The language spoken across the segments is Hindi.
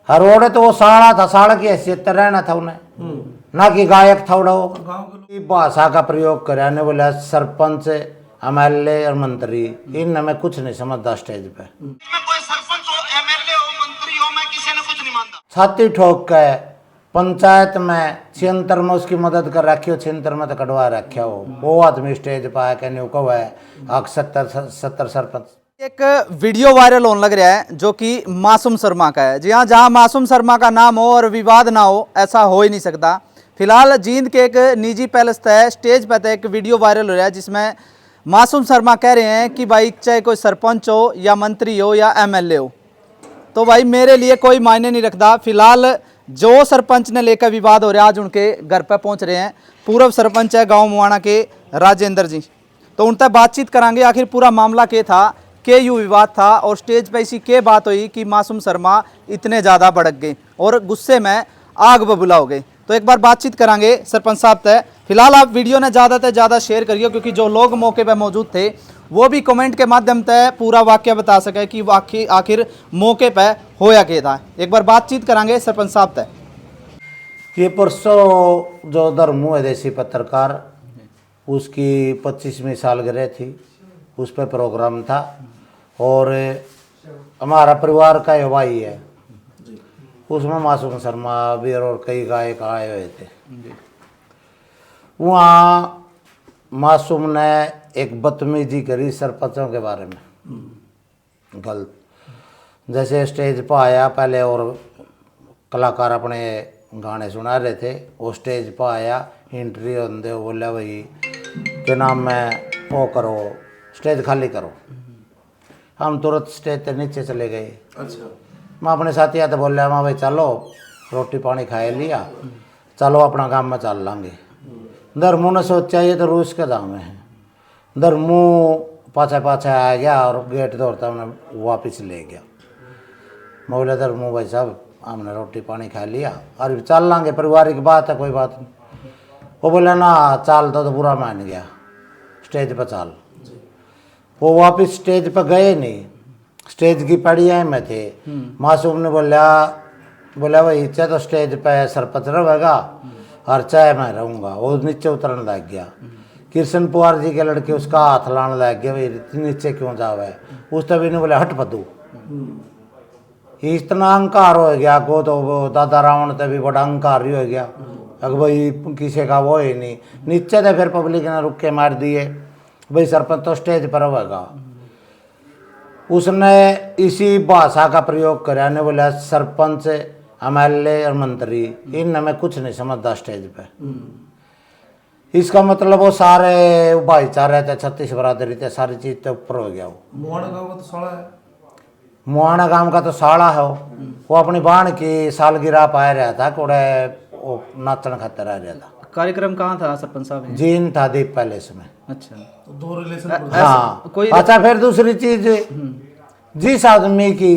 हर ओड़े तो वो साड़ा था, साड़ा की हैसियत तो रहना था उन्हें, ना कि गायक था उड़ा होगा। भाषा का प्रयोग करा ने बोला सरपंच एमएलए और मंत्री, इन मैं कुछ नहीं समझता स्टेज पे। कोई सरपंच हो, एमएलए हो, मंत्री हो, मैं किसी ने कुछ नहीं मानता। छाती ठोक के पंचायत में 76 में उसकी मदद कर रखी हो, 76 में तो कटवा रखा हो, वो आदमी स्टेज पर आया कहने को है आग 70 सरपंच। एक वीडियो वायरल होने लग रहा है जो कि मासूम शर्मा का है। जी हाँ, जहाँ मासूम शर्मा का नाम हो और विवाद ना हो, ऐसा हो ही नहीं सकता। फिलहाल जींद के एक निजी पैलेस तय स्टेज पर एक वीडियो वायरल हो रहा है जिसमें मासूम शर्मा कह रहे हैं कि भाई चाहे कोई सरपंच हो या मंत्री हो या एमएलए हो, तो भाई मेरे लिए कोई मायने नहीं रखता। फिलहाल जो सरपंच ने लेकर विवाद हो रहा है, आज उनके घर पर पहुंच रहे हैं। पूर्व सरपंच है गांव मुआना के राजेंद्र जी, तो उनसे बातचीत करांगे आखिर पूरा मामला क्या था, के यू विवाद था और स्टेज पे ऐसी क्या बात हुई कि मासूम शर्मा इतने ज़्यादा भड़क गए और गुस्से में आग बबूला हो गए। तो एक बार बातचीत करांगे सरपंच साहब तय। फिलहाल आप वीडियो ने ज़्यादा से ज़्यादा शेयर करिए क्योंकि जो लोग मौके पर मौजूद थे वो भी कमेंट के माध्यम से पूरा वाक्य बता सके कि आखिर मौके पर होया क्या था। एक बार बातचीत करांगे सरपंच साहब तय। ये परसों जो धर्मू है देसी पत्रकार, उसकी 25वीं सालगिरह थी, उस पर प्रोग्राम था और हमारा परिवार का ये भाई है, उसमें मासूम शर्मा भी और कई गायक आए हुए थे। वहाँ मासूम ने एक बदतमीजी करी सरपंचों के बारे में, गलत। जैसे स्टेज पर आया पहले और कलाकार अपने गाने सुना रहे थे, वो स्टेज पर आया, इंटरव्यू दे, बोला भाई के नाम में वो करो, स्टेज खाली करो। हम तुरंत स्टेज से नीचे चले गए। अच्छा, मैं अपने साथी तो बोल माँ भाई चलो रोटी पानी खाए लिया, चलो अपना काम में चल लांगे। धर्मू ने सोचा ये तो रूस के दाम है। धर्मू पाछा पाछा आ गया और गेट दौड़ता उन्हें वापस ले गया। मैं बोला धर्मू भाई साहब हमने रोटी पानी खा लिया और चल लांगे, पारिवारिक बात है, कोई बात नहीं। वो बोला ना चाल तो बुरा मान गया, स्टेज पर चाल। वो वापस स्टेज पर गए नहीं, स्टेज की पड़िया में थे। मासूम ने बोला भाई चाहे तो स्टेज पे सरपंच रहेगा और चाहे मैं रहूँगा। वो नीचे उतरने लग गया। कृष्ण पुआर जी के लड़के उसका हाथ लाने लग गया, भाई नीचे क्यों जावे। उस तभी ने बोला हट पदू। इतना अहंकार हो गया को, तो दादा रावण तो भी बड़ा अहंकार ही हो गया। अगर भाई किसी का वो ही नहीं, नीचे थे फिर पब्लिक ने रुक के मार दिए, भाई सरपंच तो स्टेज पर होगा। उसने इसी भाषा का प्रयोग करा ने बोला सरपंच एमएलए और मंत्री, इन मैं कुछ नहीं समझता स्टेज पे। इसका मतलब वो सारे भाईचारे थे, 36 बरादरी थे, सारी चीज तो ऊपर हो गया। वो मुआना गांव का तो साला है, मुआना गांव का तो साड़ा है। वो अपनी बहन की सालगिरह पाया रहा था, कोड़े वो नाचन खाते रह रहा था। कार्यक्रम कहाँ था सरपंच साहब? जीन था दीप पैलेस में। अच्छा, तो दो रिलेशन हाँ कोई अच्छा, फिर दूसरी चीज, जिस आदमी की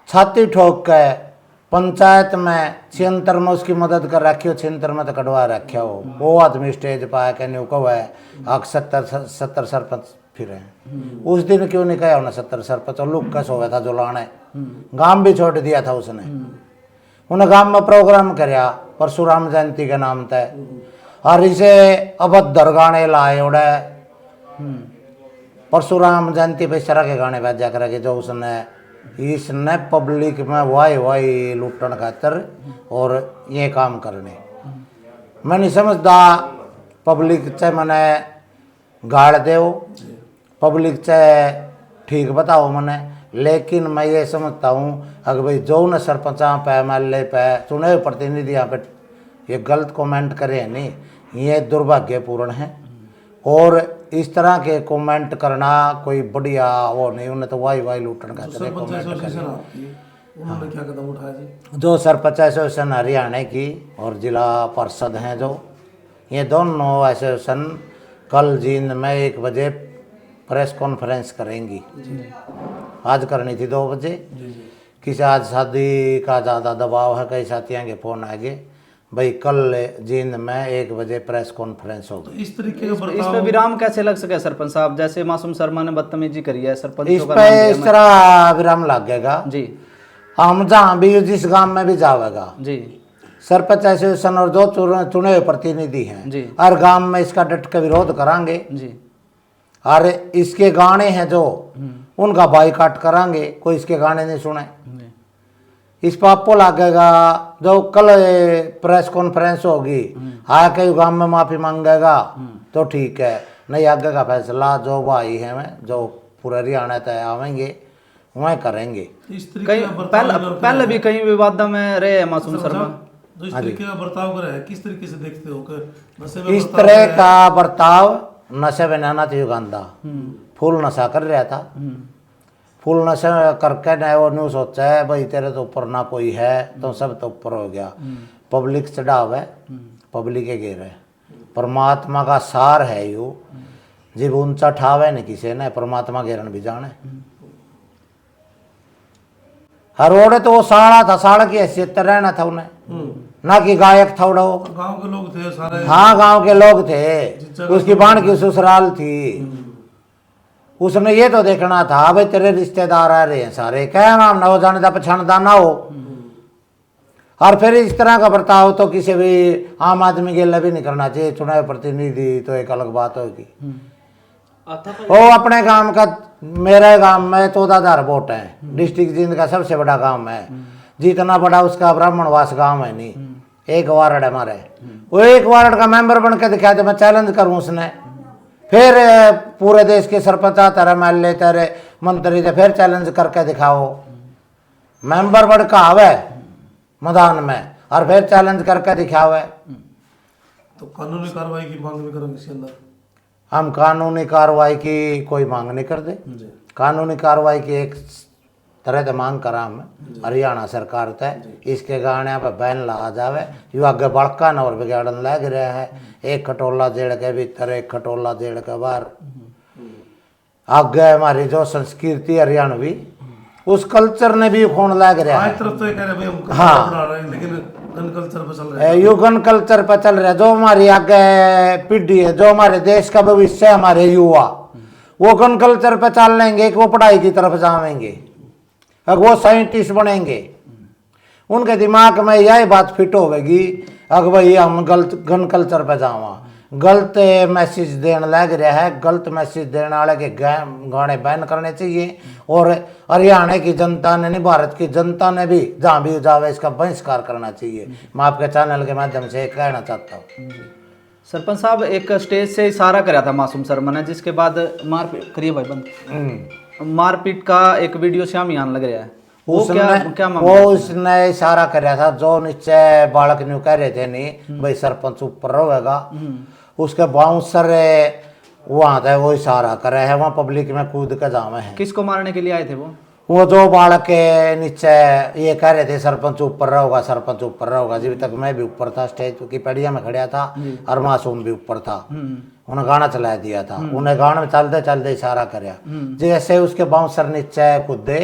छाती ठोक के पंचायत में 76 में उसकी मदद कर रखी हो, 76 में तो कटवा रखा हो, वो आदमी स्टेज पर आया कहने को है आग 70 सरपंच फिर हैं। उस दिन क्यों नहीं कहा उन्हें 70 सरपंच, और लुक्कस हो गया था जो लाने, गांव भी छोड़ दिया था उसने। उन्हें गांव में प्रोग्राम कराया परशुराम जयंती के नाम तय, और इसे अभद्र गाने लाए उड़े। परशुराम जयंती पे इस तरह के गाने बजा करके जो इसने पब्लिक में वाई लुटन खातर और ये काम करने। मैं नहीं समझता पब्लिक चाहे मैंने गाड़ दे, पब्लिक चाहे ठीक बताओ मैंने, लेकिन मैं ये समझता हूँ अगर भाई जो न सरपंच पे एमएलए पे चुने हुए प्रतिनिधि यहाँ पे ये गलत कमेंट करे नहीं, ये दुर्भाग्यपूर्ण है। और इस तरह के कमेंट करना कोई बढ़िया वो नहीं, उन्हें तो वाई लूटन का उन्होंने क्या कदम उठाया जी? जो सरपंच एसोसिएशन हरियाणा की और जिला परिषद हैं जो, ये दोनों एसोसिएशन कल जींद में 1 बजे प्रेस कॉन्फ्रेंस करेंगी। आज करनी थी 2 बजे, किसी आज शादी का ज़्यादा दबाव है, कई साथियों के फ़ोन आ गए, भाई कल जींद में 1 बजे प्रेस कॉन्फ्रेंस होगी। इस तरीके का इस पे विराम कैसे लग सके सरपंच साहब? जैसे मासूम शर्मा ने बदतमीजी करी है सरपंच इस पे इस तरह विराम लग गएगा जी। हम जहाँ भी जिस गांव में भी जावेगा, जी सरपंच एसोसिएशन और जो चुने हुए प्रतिनिधि हैं, जी। हर गांव में इसका डट के विरोध करांगे। जी और इसके गाने हैं जो उनका बाइकाट करांगे, कोई इसके गाने नहीं सुने। जी इस पर आपको लगेगा जो कल प्रेस कॉन्फ्रेंस होगी, आके गांव में माफी मांगेगा तो ठीक है, नहीं आगे का फैसला जो भाई है मैं जो पूरे हरियाणा तय आवेंगे वह करेंगे। इस तरीके कई का बर्ताव पहले अगर पहले भी कई विवादों में रहे हैं मासूम शर्मा। जो इस तरीके का बर्ताव कर रहे हैं, किस तरीके से देखते हो कि नशे में इस बर्ताव तरह कर रहे हैं? का बर्ताव नशे में नाना चाहिए गांधा फुल नशा कर रहा था। फुल नशा करके न वो न्यू सोचा है भाई तेरे तो ऊपर ना कोई है तो सब तो ऊपर हो गया। पब्लिक चढ़ाव है, पब्लिक के गिर है, परमात्मा का सार है यू जब ऊंचा ठावे नहीं किसी ने परमात्मा गिरन भी जाने। हर ओड़े तो वो साड़ा था, साड़ा की हैसियत तो रहना था उन्हें, ना कि गायक था उड़ा वो। गांव के लोग थे सारे। हाँ गांव के लोग थे, उसकी बाण की ससुराल थी। उसने ये तो देखना था भाई तेरे रिश्तेदार आ रहे हैं सारे, क्या नाम ना हो जाने का पछाणदा ना हो। और फिर इस तरह का बर्ताव तो किसी भी आम आदमी के लिए भी नहीं करना चाहिए। चुनाव प्रतिनिधि तो एक अलग बात होगी। वो अपने गांव का, मेरे गांव में 14,000 वोट है, डिस्ट्रिक्ट जींद का सबसे बड़ा गांव है, जितना बड़ा उसका ब्राह्मणवास गांव है नहीं, एक वार्ड है हमारे। वो एक वार्ड का मेंबर बन के दिखाया तो मैं चैलेंज करूं उसने, फिर पूरे देश के सरपंच तेरे एमएलए तेरे मंत्री थे, फिर चैलेंज करके दिखाओ। मेंबर बड़ कहावे मैदान में और फिर चैलेंज करके दिखावे। तो कानूनी कार्रवाई की मांग भी करेंगे इसके अंदर। हम कानूनी कार्रवाई की कोई मांग नहीं करते। जी। कानूनी कार्रवाई की एक तरह से मांग करा हम हरियाणा सरकार तय, इसके गाने पे बैन लगा जावे। यू आगे बड़का न और बिगाड़न लग रहा है, एक खटोला जेल के भीतर एक खटोला जेल के बाहर। आगे हमारी जो संस्कृति हरियाणवी उस कल्चर ने भी खून लग रहा आज है। तरफ तो ये कह रहे हैं भाई हम कल्चर हाँ। बना रहे हैं, लेकिन गन कल्चर पे चल रहे हैं। युगन कल्चर पे चल रहा है। जो हमारी आगे पीढ़ी है, जो हमारे देश का भविष्य है, हमारे युवा, वो गन कल्चर पे चल लेंगे कि वो पढ़ाई की तरफ जाएंगे, अब वो साइंटिस्ट बनेंगे। उनके दिमाग में यही बात फिट होगी अगर भाई हम गलत गन कल्चर पे जावा, गलत मैसेज देने लग रहा है। गलत मैसेज देने वाले के गाने बैन करने चाहिए। और हरियाणा की जनता ने नहीं, भारत की जनता ने भी जहाँ भी जावे इसका बहिष्कार करना चाहिए। मैं आपके चैनल के माध्यम से कहना चाहता हूँ। सरपंच साहब एक स्टेज से इशारा कराया था मासूम शर्मा ने, जिसके बाद मारपीट करिए भाई बंद, मारपीट का एक वीडियो शामियान लग रहा है। वो क्या मामला वो है? उसने इशारा कराया था जो नीचे बालक न्यू कह रहे थे नहीं भाई सरपंच ऊपर रहेगा, उसके बाउंसर वहाँ थे वो इशारा करे है, वहाँ पब्लिक में कूद के जावे हैं। किसको मारने के लिए आए थे वो जो बालक के नीचे ये कह रहे थे सरपंच ऊपर रहोगा, सरपंच ऊपर रहोगा। जब तक मैं भी ऊपर था, स्टेज की पेड़िया में खड़ा था और मासूम भी ऊपर था, उन्हें गाना चला दिया था। उन्हें गाना में चलते चलते इशारा कराया। जैसे उसके बाउंसर नीचे कूदे,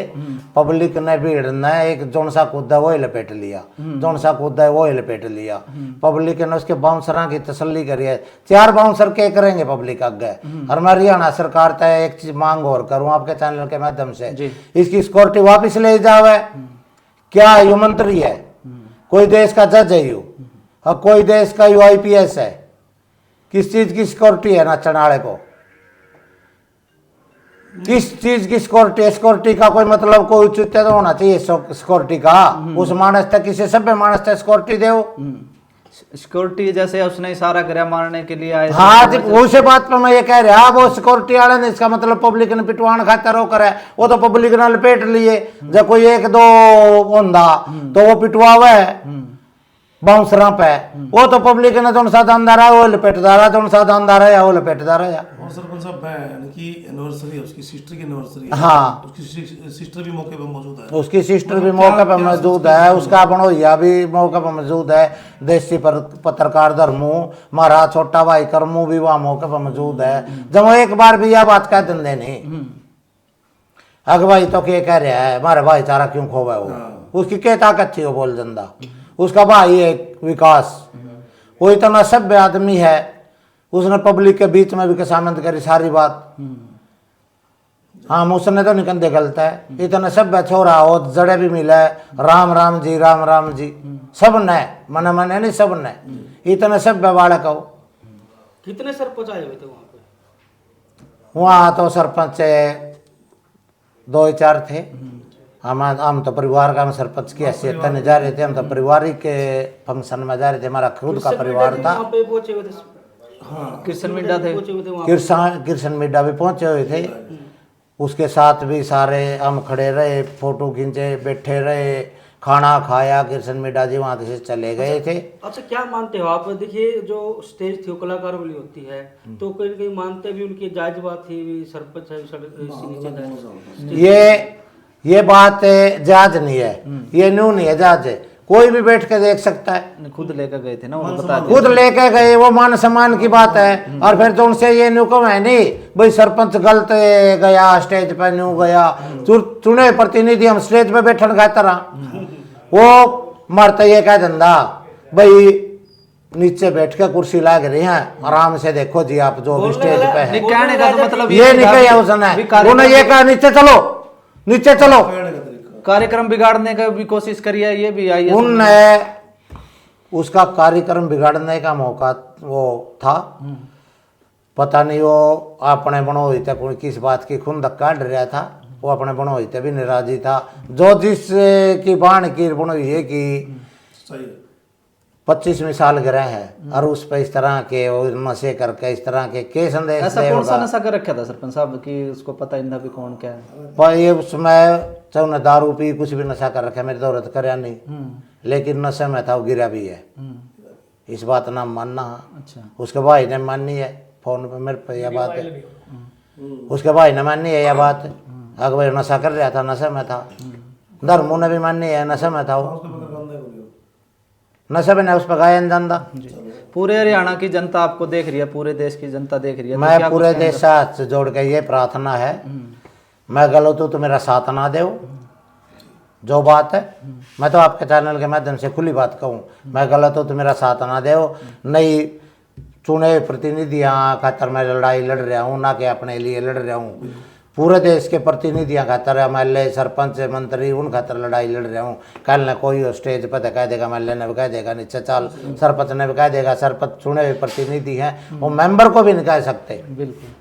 पब्लिक ने भीड़ ने एक जोन सा कूदा वो ही लपेट लिया, जोन सा कूदा वो ही लपेट लिया। पब्लिक ने उसके बाउंसर की तसल्ली करी है। 4 बाउंसर क्या करेंगे पब्लिक आगे। और मैं हरियाणा सरकार तय एक चीज मांग और करूँ आपके चैनल के माध्यम से, इसकी सिक्योरिटी वापिस ले जावे। क्या यू मंत्री है, कोई देश का जज है यू, और कोई देश का यू IPS है, किस चीज की सिक्योरिटी है नाचने वाले को? किस चीज की सिक्योरिटी है? सिक्योरिटी का कोई मतलब कोई उचित तो होना चाहिए सिक्योरिटी का। उस मानस तक किसी सभ्य मानस तक सिक्योरिटी दे। सिक्योरिटी जैसे उसने इशारा कराया मारने के लिए आए थे। हाँ जी, उसी बात पर मैं ये कह रहा वो सिक्योरिटी वाले ने, इसका मतलब पब्लिक ने पिटवान खातर वो करे, वो तो पब्लिक ने लपेट लिए। जब कोई 1-2 होंदा तो वो पिटवावे बाउंसरा पे, वो तो पब्लिक ने जोन सा दानदार है वो लपेटदा रहा, जोन सा दानदार है वो लपेटदा रहा। और सरपंच साहब बहन की एनिवर्सरी है, उसकी सिस्टर की एनिवर्सरी है। हाँ। उसकी सिस्टर भी मौके पर मौजूद है। उसकी सिस्टर भी मौके पर मौजूद है, उसका बनोइया भी मौके पर मौजूद है, देसी पत्रकार धर्मू, हमारा छोटा भाई करमू भी वहाँ मौके पर मौजूद है। जब वो एक बार भी यह बात कह देंगे नहीं अग भाई तो क्या कह रहा है, हमारे भाईचारा क्यों खोवा वो, उसकी क्या ताकत थी वो बोल दंदा। उसका भाई है विकास, वो इतना सभ्य आदमी है, उसने पब्लिक के बीच में भी कसामंद करी सारी बात। हाँ मुसने तो निकंदे गलत है, इतना सब छोरा हो जड़े भी मिला है, राम राम जी राम राम जी सब न मन मने नहीं सब न इतना सब बालक हो। कितने सरपंच आए हुए थे वहाँ पे? वहाँ तो सरपंच 2-4 थे। हम तो परिवार का, हम सरपंच की हैसियत नहीं जा रहे थे, हम तो पारिवारिक के फंक्शन में जा रहे थे, हमारा खुद का परिवार था। वहाँ पे पहुंचे हुए थे, कृष्ण मिड्डा थे, पहुंचे हुए थे वहाँ पे। कृष्ण मिड्डा भी पहुंचे हुए थे, उसके साथ भी सारे हम खड़े रहे, फोटो खींचे, बैठे रहे, खाना खाया। कृष्ण मिड्डा जी वहाँ से चले गए थे। अच्छा क्या मानते हो आप? देखिए जो स्टेज थी वो कलाकारों वाली होती है, तो कहीं कहीं मानते भी उनकी जायज बात थी, भी सरपंच है ये बात जायज नहीं है, ये न्यू नहीं है, जायज है, कोई भी बैठ के देख सकता है। खुद लेकर गए थे ना, उन्होंने बता दिया। खुद लेके गए, वो मान सम्मान की बात है। और फिर तो उनसे ये न्यू कम है नहीं भाई सरपंच गलत गया स्टेज पे, न्यू गया। चुने प्रतिनिधि हम स्टेज पे बैठन गए तरह, वो मरते ये कह धंधा भाई नीचे बैठ के कुर्सी लाग रही है, आराम से देखो जी आप जो भी स्टेज पे है। कहने का तो मतलब ये नहीं कहा उसने, उन्हें ये कहा नीचे चलो नीचे चलो। कार्यक्रम बिगाड़ने का भी कोशिश करी है, ये भी आई है। उनने उसका कार्यक्रम बिगाड़ने का मौका वो था, पता नहीं वो अपने बनोई थे कोई किस बात की खुंद काट रहा था, वो अपने बनोई थे भी नाराजी था। जो जिस की बाण की बनोई है कि 25वीं साल ग्रह है और उस पर इस तरह के वो नशे करके इस तरह के संदेश ऐसा कौन सा नशा कर रखा था सरपंच साहब कि उसको पता ही था भी कौन क्या है? पर ये उसमें चाहे उन्हें दारू पी कुछ भी नशा कर रखा, मेरी दौरत करया नहीं, लेकिन नशे में था, वो गिरा भी है। इस बात ना मानना। अच्छा, उसके भाई ने मानी है, फोन पे मेरे पे यह बात है, उसके भाई ने मानी है यह बात, अगर भाई नशा कर रहा था, नशे में था। धर्मू ने भी मानी है नशे में था, वो नशे में उस पर गायन जानता। पूरे हरियाणा की जनता आपको देख रही है, पूरे देश की जनता देख रही है, तो मैं क्या पूरे कुछ देश से हाथ से जोड़ के ये प्रार्थना है, मैं गलत हूँ तो मेरा साथ ना दो। जो बात है मैं तो आपके चैनल के माध्यम से खुली बात कहूँ, मैं गलत हूँ तो मेरा साथ ना दो। नहीं चुने प्रतिनिधियाँ खातर मैं लड़ाई लड़ रहा हूँ, ना कि अपने लिए लड़ रहा हूँ, पूरे देश के प्रतिनिधियाँ खातर, MLA सरपंच मंत्री उन खातर लड़ाई लड़ रहा हूँ। कल न कोई हो स्टेज पर तो कह देगा, MLA ने भी कह देगा नीचे चल, सरपंच ने भी कह देगा, सरपंच चुने हुए प्रतिनिधि हैं, वो मेंबर को भी नहीं कह सकते। बिल्कुल